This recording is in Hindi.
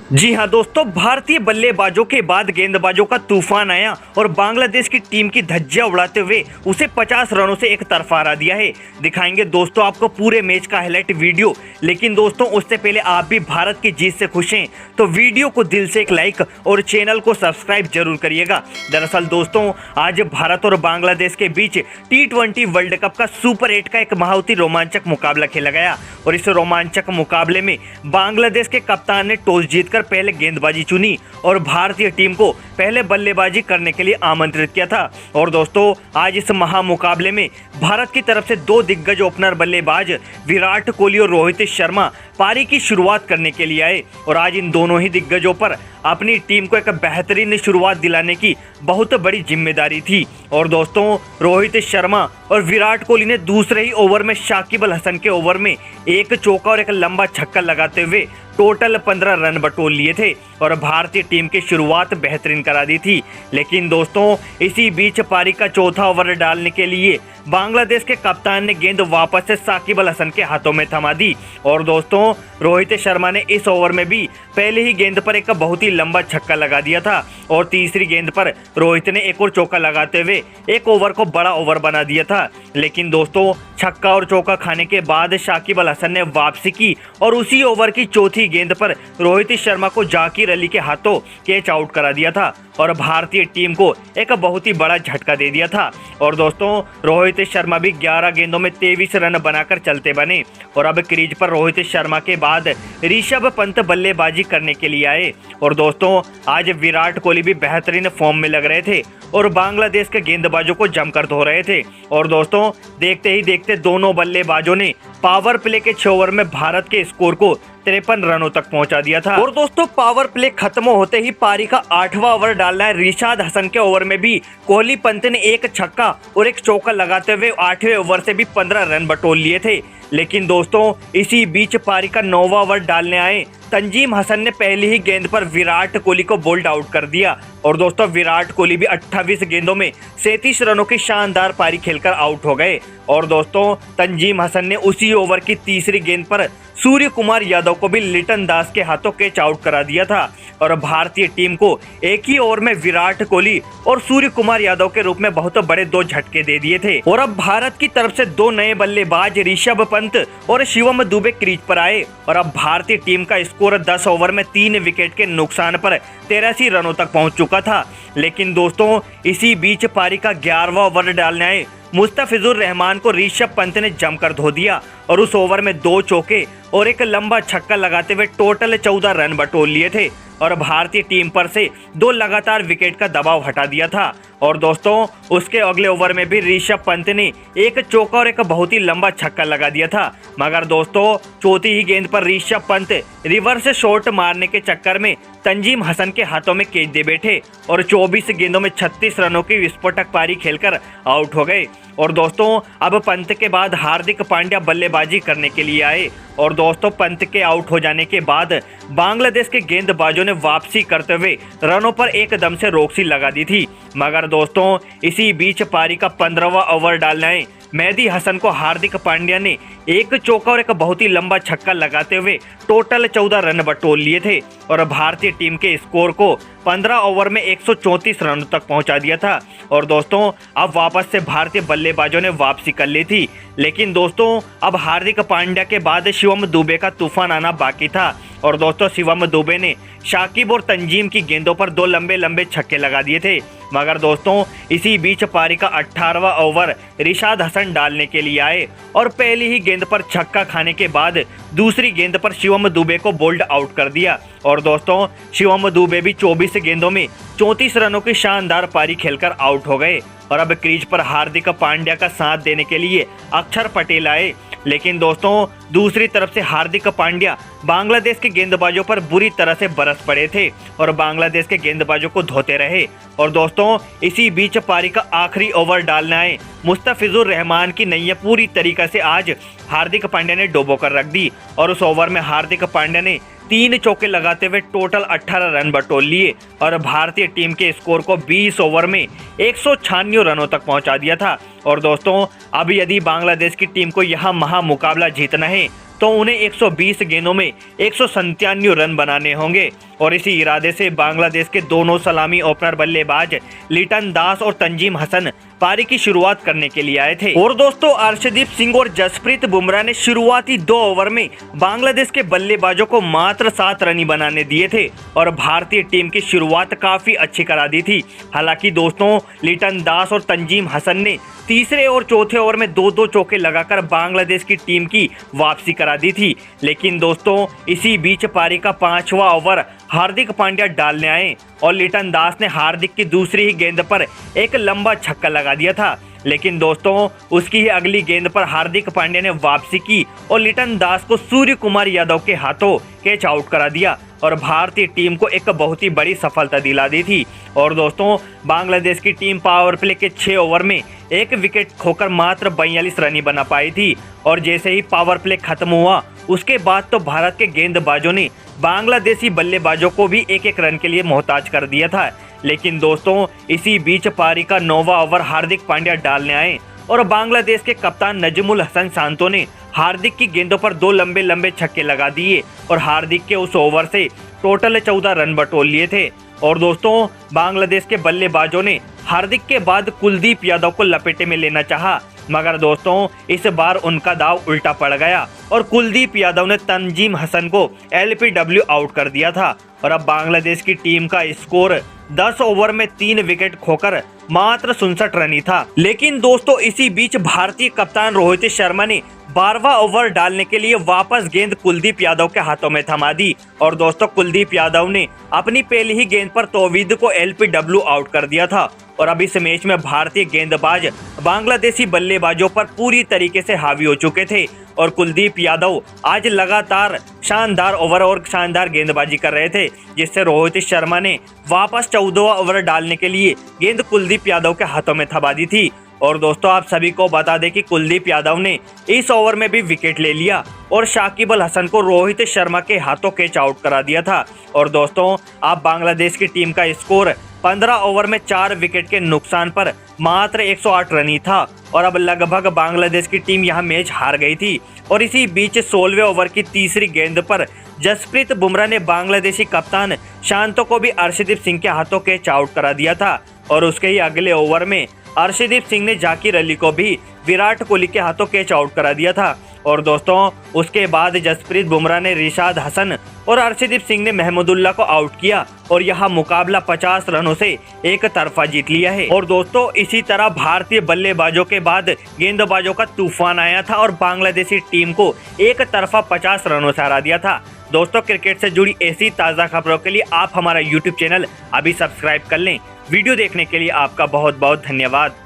जी हां दोस्तों, भारतीय बल्लेबाजों के बाद गेंदबाजों का तूफान आया और बांग्लादेश की टीम की धज्जियां उड़ाते हुए उसे 50 रनों से एक तरफा हरा दिया है। दिखाएंगे दोस्तों आपको पूरे मैच का हाईलाइट वीडियो। लेकिन दोस्तों उससे पहले आप भी भारत की जीत से खुश हैं तो वीडियो को दिल से एक लाइक और चैनल को सब्सक्राइब जरूर करिएगा। दरअसल दोस्तों आज भारत और बांग्लादेश के बीच T20 वर्ल्ड कप का सुपर 8 का एक बहुत ही रोमांचक मुकाबला खेला गया और इस रोमांचक मुकाबले में बांग्लादेश के कप्तान ने टॉस जीतकर पहले गेंदबाजी चुनी और भारतीय टीम को पहले बल्लेबाजी करने के लिए आमंत्रित किया था। और दोस्तों आज इस महामुकाबले में भारत की तरफ से दो दिग्गज ओपनर बल्लेबाज विराट कोहली और रोहित शर्मा पारी की शुरुआत करने के लिए आए और आज इन दोनों ही दिग्गजों पर अपनी टीम को एक बेहतरीन शुरुआत दिलाने की बहुत बड़ी जिम्मेदारी थी। और दोस्तों रोहित शर्मा और विराट कोहली ने दूसरे ही ओवर में शाकिब अल हसन के ओवर में एक चौका और एक लंबा छक्का लगाते हुए टोटल 15 रन बटोर लिए थे और भारतीय टीम की शुरुआत बेहतरीन करा दी थी। लेकिन दोस्तों इसी बीच पारी का चौथा ओवर डालने के लिए बांग्लादेश के कप्तान ने गेंद वापस से साकिब अल हसन के हाथों में थमा दी और दोस्तों रोहित शर्मा ने इस ओवर में भी पहले ही गेंद पर एक बहुत ही लंबा छक्का लगा दिया था और तीसरी गेंद पर रोहित ने एक और चौका लगाते हुए एक ओवर को बड़ा ओवर बना दिया था। लेकिन दोस्तों छक्का और चौका खाने के बाद शाकिब अल हसन ने वापसी की और उसी ओवर की चौथी गेंद पर रोहित शर्मा को जाकिर अली के हाथों कैच आउट करा दिया था और भारतीय टीम को एक बहुत ही बड़ा झटका दे दिया था। और दोस्तों रोहित शर्मा भी 11 गेंदों में 23 रन बनाकर चलते बने और अब क्रीज पर रोहित शर्मा के बाद ऋषभ पंत बल्लेबाजी करने के लिए आए। और दोस्तों आज विराट कोहली भी बेहतरीन फॉर्म में लग रहे थे और बांग्लादेश के गेंदबाजों को जमकर धो रहे थे। और दोस्तों देखते ही देखते दोनों बल्लेबाजों ने पावर प्ले के 6 ओवर में भारत के स्कोर को 53 रनों तक पहुंचा दिया था। और दोस्तों पावर प्ले खत्म होते ही पारी का 8वां ओवर डालना है। रिशाद हसन के ओवर में भी कोहली पंत ने एक छक्का और एक चौका लगाते हुए 8वें ओवर से भी 15 रन बटोर लिए थे। लेकिन दोस्तों इसी बीच पारी का 9वां ओवर डालने आए तंजीम हसन ने पहली ही गेंद पर विराट कोहली को बोल्ड आउट कर दिया और दोस्तों विराट कोहली भी 28 गेंदों में 37 रनों की शानदार पारी खेलकर आउट हो गए। और दोस्तों तंजीम हसन ने उसी ओवर की तीसरी गेंद पर सूर्य कुमार यादव को भी लिटन दास के हाथों कैच आउट करा दिया था और भारतीय टीम को एक ही ओवर में विराट कोहली और सूर्य कुमार यादव के रूप में बहुत बड़े दो झटके दे दिए थे। और अब भारत की तरफ से दो नए बल्लेबाज ऋषभ पंत और शिवम दुबे क्रीज पर आए और अब भारतीय टीम का स्कोर 10 ओवर में 3 विकेट के नुकसान पर 83 रनों तक पहुंच चुका था। लेकिन दोस्तों इसी बीच पारी का 11वां ओवर डालने आए मुस्तफिजुर रहमान को ऋषभ पंत ने जमकर धो दिया और उस ओवर में 2 चौके और एक लंबा छक्का लगाते हुए टोटल 14 रन बटोर लिए थे और भारतीय टीम पर से 2 लगातार विकेट का दबाव हटा दिया था। और दोस्तों उसके अगले ओवर में भी ऋषभ पंत ने एक चौका और एक बहुत ही लंबा छक्का लगा दिया था। मगर दोस्तों चौथी ही गेंद पर ऋषभ पंत रिवर्स शॉट मारने के चक्कर में तंजीम हसन के हाथों में कैच दे बैठे और 24 गेंदों में 36 रनों की विस्फोटक पारी खेलकर आउट हो गए। और दोस्तों अब पंत के बाद हार्दिक पांड्या बल्लेबाजी करने के लिए आए और दोस्तों पंत के आउट हो जाने के बाद बांग्लादेश के गेंदबाजों ने वापसी करते हुए रनों पर एकदम से रोक लगा दी थी। मगर दोस्तों इसी बीच पारी का 15वां ओवर डालना है मेहदी हसन को हार्दिक पांड्या ने एक चौका और एक बहुत ही लंबा छक्का लगाते हुए टोटल 14 रन बटोर लिए थे और भारतीय टीम के स्कोर को 15 ओवर में 134 रनों तक पहुंचा दिया था। और दोस्तों अब वापस से भारतीय बल्लेबाजों ने वापसी कर ली थी। लेकिन दोस्तों अब हार्दिक पांड्या के बाद शिवम दुबे का तूफान आना बाकी था और दोस्तों शिवम दुबे ने शाकिब और तंजीम की गेंदों पर 2 लंबे लंबे छक्के लगा दिए थे। मगर दोस्तों इसी बीच पारी का 18वां ओवर रिशाद हसन डालने के लिए आए और पहली ही गेंद पर छक्का खाने के बाद दूसरी गेंद पर शिवम दुबे को बोल्ड आउट कर दिया और दोस्तों शिवम दुबे भी 24 गेंदों में 34 रनों की शानदार पारी खेलकर आउट हो गए। और अब क्रीज पर हार्दिक पांड्या का साथ देने के लिए अक्षर पटेल आए। लेकिन दोस्तों दूसरी तरफ से हार्दिक पांड्या बांग्लादेश के गेंदबाजों पर बुरी तरह से बरस पड़े थे और बांग्लादेश के गेंदबाजों को धोते रहे। और दोस्तों इसी बीच पारी का आखिरी ओवर डालने आए मुस्तफिजुर रहमान की नैया पूरी तरीके से आज हार्दिक पांड्या ने डुबो कर रख दी और उस ओवर में हार्दिक पांड्या ने 3 चौके लगाते हुए टोटल 18 रन बटोर लिए और भारतीय टीम के स्कोर को 20 ओवर में 196 रनों तक पहुंचा दिया था। और दोस्तों अब यदि बांग्लादेश की टीम को यह महामुकाबला जीतना है तो उन्हें 120 गेंदों में 197 रन बनाने होंगे और इसी इरादे से बांग्लादेश के दोनों सलामी ओपनर बल्लेबाज लिटन दास और तंजीम हसन पारी की शुरुआत करने के लिए आए थे। और दोस्तों अर्शदीप सिंह और जसप्रीत बुमराह ने शुरुआती 2 ओवर में बांग्लादेश के बल्लेबाजों को मात्र 7 रन ही बनाने दिए थे और भारतीय टीम की शुरुआत काफी अच्छी करा दी थी। हालांकि दोस्तों लिटन दास और तंजीम हसन ने तीसरे और चौथे ओवर में 2-2 चौके लगाकर बांग्लादेश की टीम की वापसी करा दी थी। लेकिन दोस्तों इसी बीच पारी का 5वां ओवर हार्दिक पांड्या डालने आए और लिटन दास ने हार्दिक की दूसरी ही गेंद पर एक लंबा छक्का लगा दिया था। लेकिन दोस्तों उसकी ही अगली गेंद पर हार्दिक पांड्या ने वापसी की और लिटन दास को सूर्य कुमार यादव के हाथों कैच आउट करा दिया और भारतीय टीम को एक बहुत ही बड़ी सफलता दिला दी थी। और दोस्तों बांग्लादेश की टीम पावर प्ले के 6 ओवर में 1 विकेट खोकर मात्र 42 रन ही बना पाई थी और जैसे ही पावर प्ले खत्म हुआ उसके बाद तो भारत के गेंदबाजों ने बांग्लादेशी बल्लेबाजों को भी 1-1 रन के लिए मोहताज कर दिया था। लेकिन दोस्तों इसी बीच पारी का 9वां ओवर हार्दिक पांड्या डालने आए और बांग्लादेश के कप्तान नजमुल हसन शांतो ने हार्दिक की गेंदों पर 2 लंबे लंबे छक्के लगा दिए और हार्दिक के उस ओवर से टोटल 14 रन बटोर लिए थे। और दोस्तों बांग्लादेश के बल्लेबाजों ने हार्दिक के बाद कुलदीप यादव को लपेटे में लेना चाहा, मगर दोस्तों इस बार उनका दाव उल्टा पड़ गया और कुलदीप यादव ने तंजीम हसन को LPW आउट कर दिया था और अब बांग्लादेश की टीम का स्कोर 10 ओवर में 3 विकेट खोकर मात्र 67 रन ही था। लेकिन दोस्तों इसी बीच भारतीय कप्तान रोहित शर्मा ने 12वां ओवर डालने के लिए वापस गेंद कुलदीप यादव के हाथों में थमा दी और दोस्तों कुलदीप यादव ने अपनी पहली ही गेंद पर तौहीद को LPW आउट कर दिया था और अब इस मैच में भारतीय गेंदबाज बांग्लादेशी बल्लेबाजों पर पूरी तरीके से हावी हो चुके थे और कुलदीप यादव आज लगातार शानदार ओवर और शानदार गेंदबाजी कर रहे थे, जिससे रोहित शर्मा ने वापस 14वां ओवर डालने के लिए गेंद कुलदीप यादव के हाथों में थमा दी थी। और दोस्तों आप सभी को बता दें कि कुलदीप यादव ने इस ओवर में भी विकेट ले लिया और शाकिब अल हसन को रोहित शर्मा के हाथों कैच आउट करा दिया था। और दोस्तों अब बांग्लादेश की टीम का स्कोर 15 ओवर में 4 विकेट के नुकसान पर मात्र 108 रन ही था और अब लगभग बांग्लादेश की टीम यहां मैच हार गई थी। और इसी बीच 16वें ओवर की तीसरी गेंद पर जसप्रीत बुमराह ने बांग्लादेशी कप्तान शांतो को भी अर्शदीप सिंह के हाथों कैच आउट करा दिया था और उसके ही अगले ओवर में अर्शदीप सिंह ने जाकिर अली को भी विराट कोहली के हाथों कैच आउट करा दिया था। और दोस्तों उसके बाद जसप्रीत बुमराह ने रिशाद हसन और अर्शदीप सिंह ने महमूदुल्लाह को आउट किया और यह मुकाबला 50 रनों से एक तरफा जीत लिया है। और दोस्तों इसी तरह भारतीय बल्लेबाजों के बाद गेंदबाजों का तूफान आया था और बांग्लादेशी टीम को एक तरफा 50 रनों से हरा दिया था। दोस्तों क्रिकेट से जुड़ी ऐसी ताज़ा खबरों के लिए आप हमारा YouTube चैनल अभी सब्सक्राइब कर लें। वीडियो देखने के लिए आपका बहुत बहुत धन्यवाद।